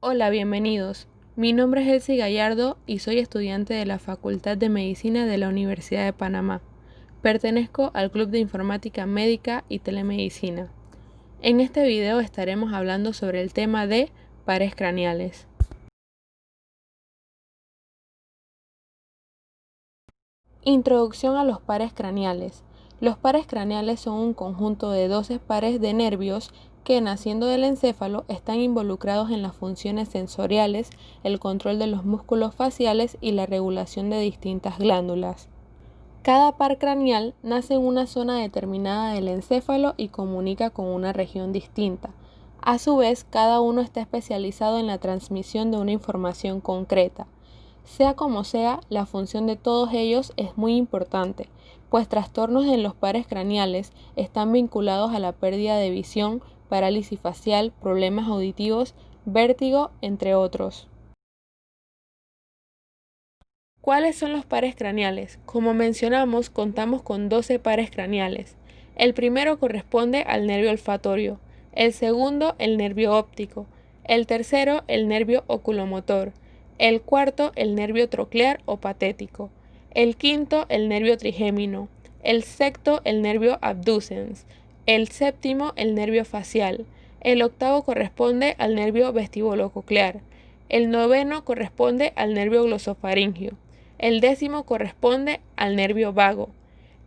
Hola, bienvenidos. Mi nombre es Elsie Gallardo y soy estudiante de la Facultad de Medicina de la Universidad de Panamá. Pertenezco al Club de Informática Médica y Telemedicina. En este video estaremos hablando sobre el tema de pares craneales. Introducción a los pares craneales. Los pares craneales son un conjunto de 12 pares de nervios que, naciendo del encéfalo, están involucrados en las funciones sensoriales, el control de los músculos faciales y la regulación de distintas glándulas. Cada par craneal nace en una zona determinada del encéfalo y comunica con una región distinta. A su vez, cada uno está especializado en la transmisión de una información concreta. Sea como sea, la función de todos ellos es muy importante, pues trastornos en los pares craneales están vinculados a la pérdida de visión, parálisis facial, problemas auditivos, vértigo, entre otros. ¿Cuáles son los pares craneales? Como mencionamos, contamos con 12 pares craneales. El primero corresponde al nervio olfatorio, el segundo el nervio óptico, el tercero el nervio oculomotor, el cuarto el nervio troclear o patético, el quinto el nervio trigémino, el sexto el nervio abducens, el séptimo el nervio facial, el octavo corresponde al nervio vestibulococlear, el noveno corresponde al nervio glosofaringio, el décimo corresponde al nervio vago,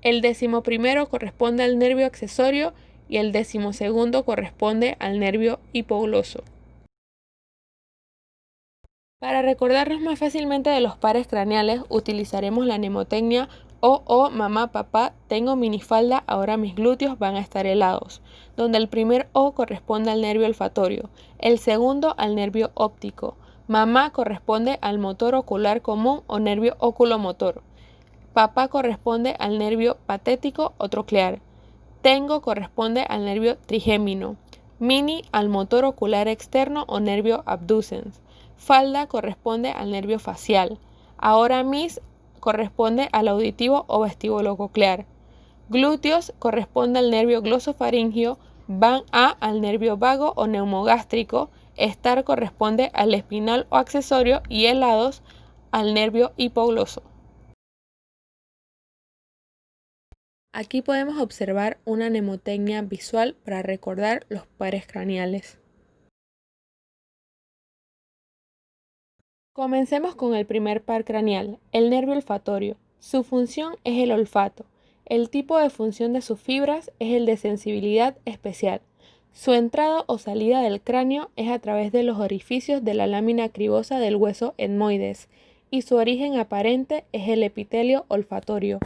el 11º corresponde al nervio accesorio y el 12º corresponde al nervio hipogloso. Para recordarnos más fácilmente de los pares craneales, utilizaremos la mnemotecnia oh, mamá, papá, tengo minifalda, ahora mis glúteos van a estar helados, donde el primer O corresponde al nervio olfatorio, el segundo al nervio óptico, mamá corresponde al motor ocular común o nervio oculomotor, papá corresponde al nervio patético o troclear, tengo corresponde al nervio trigémino, mini al motor ocular externo o nervio abducens, falda corresponde al nervio facial, ahora mis corresponde al auditivo o vestibulococlear, glúteos corresponde al nervio glosofaringio, van a al nervio vago o neumogástrico, estar corresponde al espinal o accesorio y helados al nervio hipogloso. Aquí podemos observar una mnemotecnia visual para recordar los pares craneales. Comencemos con el primer par craneal, el nervio olfatorio. Su función es el olfato. El tipo de función de sus fibras es el de sensibilidad especial. Su entrada o salida del cráneo es a través de los orificios de la lámina cribosa del hueso etmoides y su origen aparente es el epitelio olfatorio.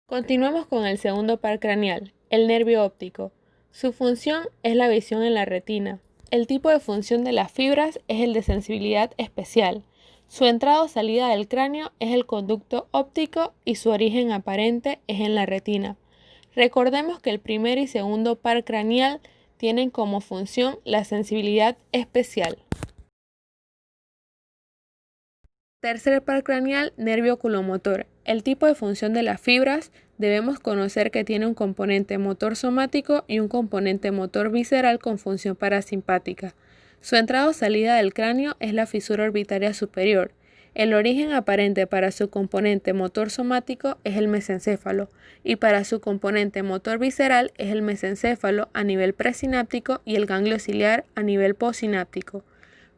Continuemos con el segundo par craneal, el nervio óptico. Su función es la visión en la retina. El tipo de función de las fibras es el de sensibilidad especial. Su entrada o salida del cráneo es el conducto óptico y su origen aparente es en la retina. Recordemos que el primer y segundo par craneal tienen como función la sensibilidad especial. Tercer par craneal, nervio oculomotor. El tipo de función de las fibras debemos conocer que tiene un componente motor somático y un componente motor visceral con función parasimpática. Su entrada o salida del cráneo es la fisura orbitaria superior. El origen aparente para su componente motor somático es el mesencéfalo y para su componente motor visceral es el mesencéfalo a nivel presináptico y el ganglio ciliar a nivel postsináptico.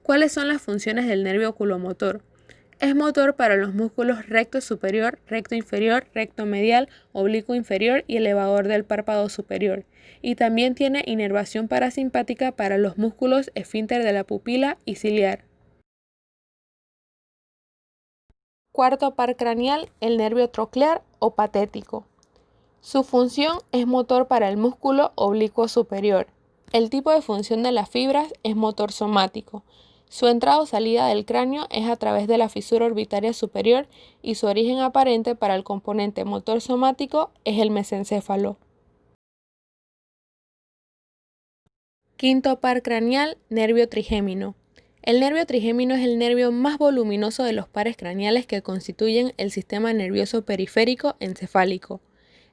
¿Cuáles son las funciones del nervio oculomotor? Es motor para los músculos recto superior, recto inferior, recto medial, oblicuo inferior y elevador del párpado superior. Y también tiene inervación parasimpática para los músculos esfínter de la pupila y ciliar. Cuarto par craneal, el nervio troclear o patético. Su función es motor para el músculo oblicuo superior. El tipo de función de las fibras es motor somático. Su entrada o salida del cráneo es a través de la fisura orbitaria superior y su origen aparente para el componente motor somático es el mesencéfalo. Quinto par craneal, nervio trigémino. El nervio trigémino es el nervio más voluminoso de los pares craneales que constituyen el sistema nervioso periférico encefálico.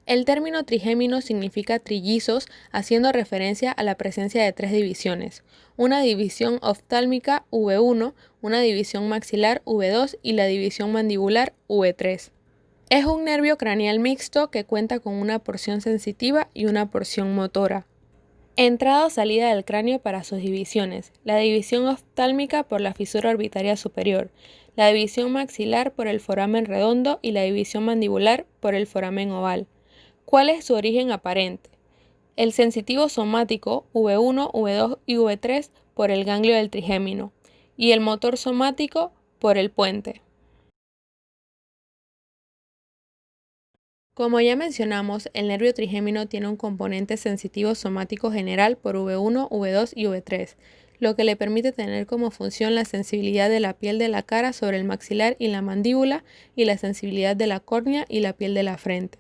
El término trigémino significa trillizos, haciendo referencia a la presencia de 3 divisiones, una división oftálmica V1, una división maxilar V2 y la división mandibular V3. Es un nervio craneal mixto que cuenta con una porción sensitiva y una porción motora. Entrada o salida del cráneo para sus divisiones: la división oftálmica por la fisura orbitaria superior, la división maxilar por el foramen redondo y la división mandibular por el foramen oval. ¿Cuál es su origen aparente? El sensitivo somático V1, V2 y V3 por el ganglio del trigémino y el motor somático por el puente. Como ya mencionamos, el nervio trigémino tiene un componente sensitivo somático general por V1, V2 y V3, lo que le permite tener como función la sensibilidad de la piel de la cara sobre el maxilar y la mandíbula y la sensibilidad de la córnea y la piel de la frente.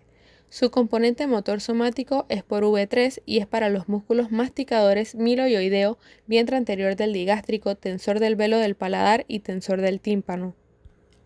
Su componente motor somático es por V3 y es para los músculos masticadores miloioideo, vientre anterior del digástrico, tensor del velo del paladar y tensor del tímpano.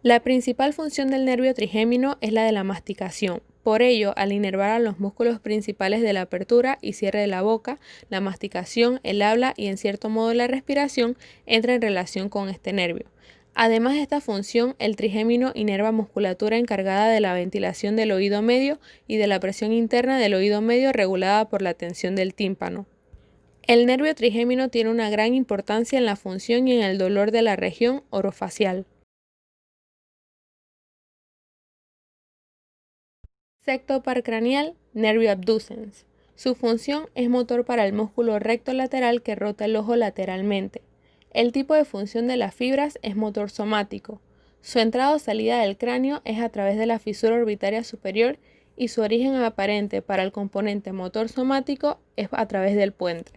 La principal función del nervio trigémino es la de la masticación. Por ello, al inervar a los músculos principales de la apertura y cierre de la boca, la masticación, el habla y en cierto modo la respiración entra en relación con este nervio. Además de esta función, el trigémino inerva musculatura encargada de la ventilación del oído medio y de la presión interna del oído medio regulada por la tensión del tímpano. El nervio trigémino tiene una gran importancia en la función y en el dolor de la región orofacial. Secto parcranial, nervio abducens. Su función es motor para el músculo recto lateral que rota el ojo lateralmente. El tipo de función de las fibras es motor somático. Su entrada o salida del cráneo es a través de la fisura orbitaria superior y su origen aparente para el componente motor somático es a través del puente.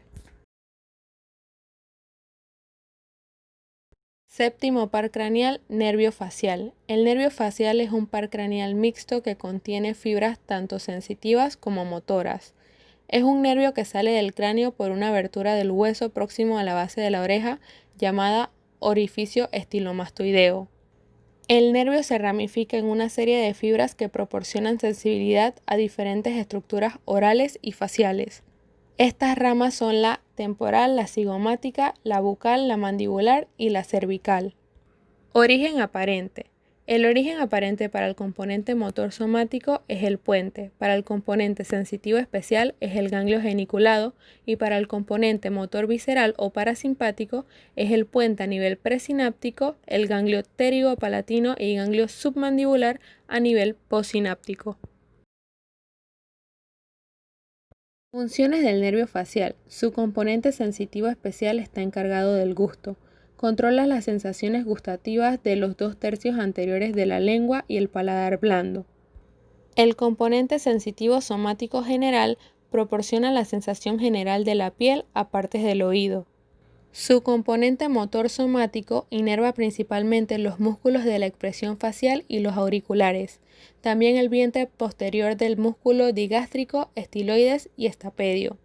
Séptimo par craneal, nervio facial. El nervio facial es un par craneal mixto que contiene fibras tanto sensitivas como motoras. Es un nervio que sale del cráneo por una abertura del hueso próximo a la base de la oreja llamada orificio estilomastoideo. El nervio se ramifica en una serie de fibras que proporcionan sensibilidad a diferentes estructuras orales y faciales. Estas ramas son la temporal, la cigomática, la bucal, la mandibular y la cervical. Origen aparente. El origen aparente para el componente motor somático es el puente, para el componente sensitivo especial es el ganglio geniculado y para el componente motor visceral o parasimpático es el puente a nivel presináptico, el ganglio pterigopalatino y ganglio submandibular a nivel postsináptico. Funciones del nervio facial. Su componente sensitivo especial está encargado del gusto. Controla las sensaciones gustativas de los 2/3 anteriores de la lengua y el paladar blando. El componente sensitivo somático general proporciona la sensación general de la piel a partes del oído. Su componente motor somático inerva principalmente los músculos de la expresión facial y los auriculares, también el vientre posterior del músculo digástrico, estiloides y estapedio.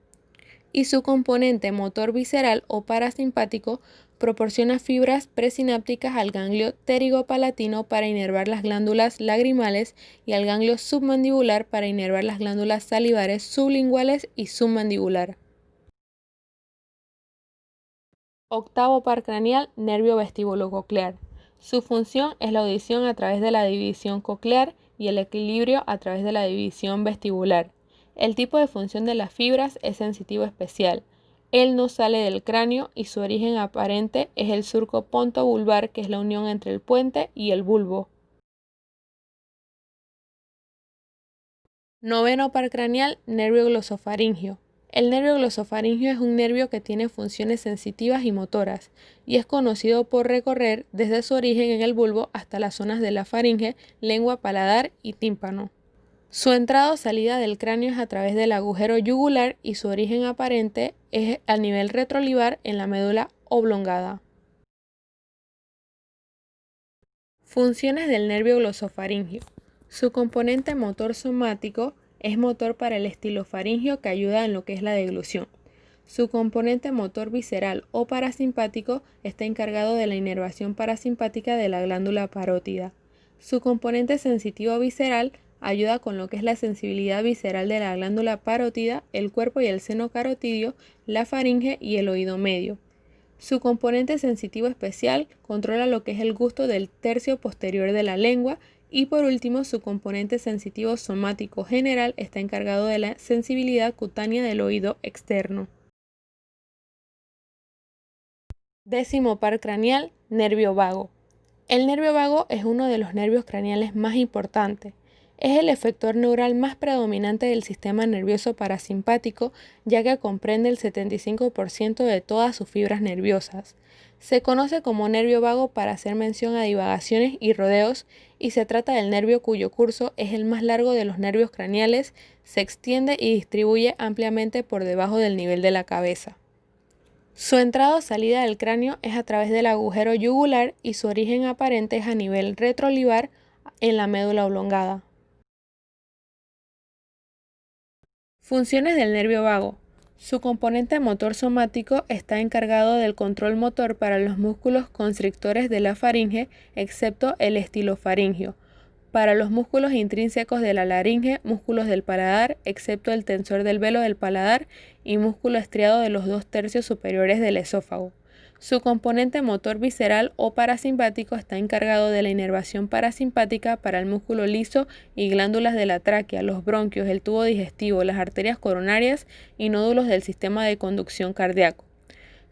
Y su componente motor visceral o parasimpático proporciona fibras presinápticas al ganglio pterigopalatino para inervar las glándulas lagrimales y al ganglio submandibular para inervar las glándulas salivares sublinguales y submandibular. Octavo par craneal, nervio vestíbulo-coclear. Su función es la audición a través de la división coclear y el equilibrio a través de la división vestibular. El tipo de función de las fibras es sensitivo especial. Él no sale del cráneo y su origen aparente es el surco ponto-vulvar, que es la unión entre el puente y el bulbo. Noveno par craneal, nervio glosofaringio. El nervio glosofaringio es un nervio que tiene funciones sensitivas y motoras, y es conocido por recorrer desde su origen en el bulbo hasta las zonas de la faringe, lengua, paladar y tímpano. Su entrada o salida del cráneo es a través del agujero yugular y su origen aparente es a nivel retrolivar en la médula oblongada. Funciones del nervio glosofaringio. Su componente motor somático es motor para el estilofaringio que ayuda en lo que es la deglución. Su componente motor visceral o parasimpático está encargado de la inervación parasimpática de la glándula parótida. Su componente sensitivo visceral ayuda con lo que es la sensibilidad visceral de la glándula parótida, el cuerpo y el seno carotidio, la faringe y el oído medio. Su componente sensitivo especial controla lo que es el gusto del tercio posterior de la lengua y por último su componente sensitivo somático general está encargado de la sensibilidad cutánea del oído externo. Décimo par craneal, nervio vago. El nervio vago es uno de los nervios craneales más importantes. Es el efector neural más predominante del sistema nervioso parasimpático, ya que comprende el 75% de todas sus fibras nerviosas. Se conoce como nervio vago para hacer mención a divagaciones y rodeos, y se trata del nervio cuyo curso es el más largo de los nervios craneales, se extiende y distribuye ampliamente por debajo del nivel de la cabeza. Su entrada o salida del cráneo es a través del agujero yugular y su origen aparente es a nivel retroolivar en la médula oblongada. Funciones del nervio vago. Su componente motor somático está encargado del control motor para los músculos constrictores de la faringe, excepto el estilofaringio. Para los músculos intrínsecos de la laringe, músculos del paladar, excepto el tensor del velo del paladar y músculo estriado de los 2/3 superiores del esófago. Su componente motor visceral o parasimpático está encargado de la inervación parasimpática para el músculo liso y glándulas de la tráquea, los bronquios, el tubo digestivo, las arterias coronarias y nódulos del sistema de conducción cardíaco.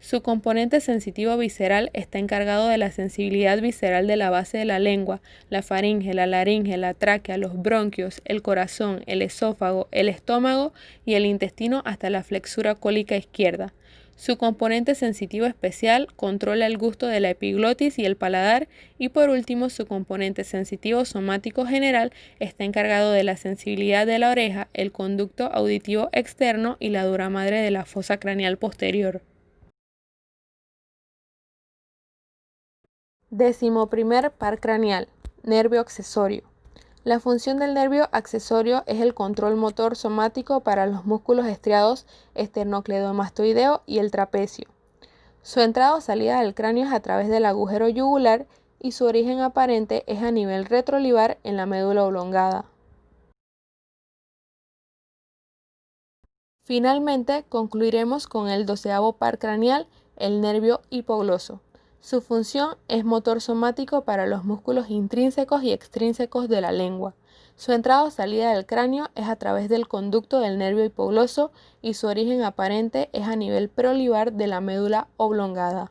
Su componente sensitivo visceral está encargado de la sensibilidad visceral de la base de la lengua, la faringe, la laringe, la tráquea, los bronquios, el corazón, el esófago, el estómago y el intestino hasta la flexura cólica izquierda. Su componente sensitivo especial controla el gusto de la epiglotis y el paladar y por último su componente sensitivo somático general está encargado de la sensibilidad de la oreja, el conducto auditivo externo y la dura madre de la fosa craneal posterior. Décimo primer par craneal, nervio accesorio. La función del nervio accesorio es el control motor somático para los músculos estriados esternocleidomastoideo y el trapecio. Su entrada o salida del cráneo es a través del agujero yugular y su origen aparente es a nivel retroolivar en la médula oblongada. Finalmente, concluiremos con el 12º par craneal, el nervio hipogloso. Su función es motor somático para los músculos intrínsecos y extrínsecos de la lengua. Su entrada o salida del cráneo es a través del conducto del nervio hipogloso y su origen aparente es a nivel preolivar de la médula oblongada.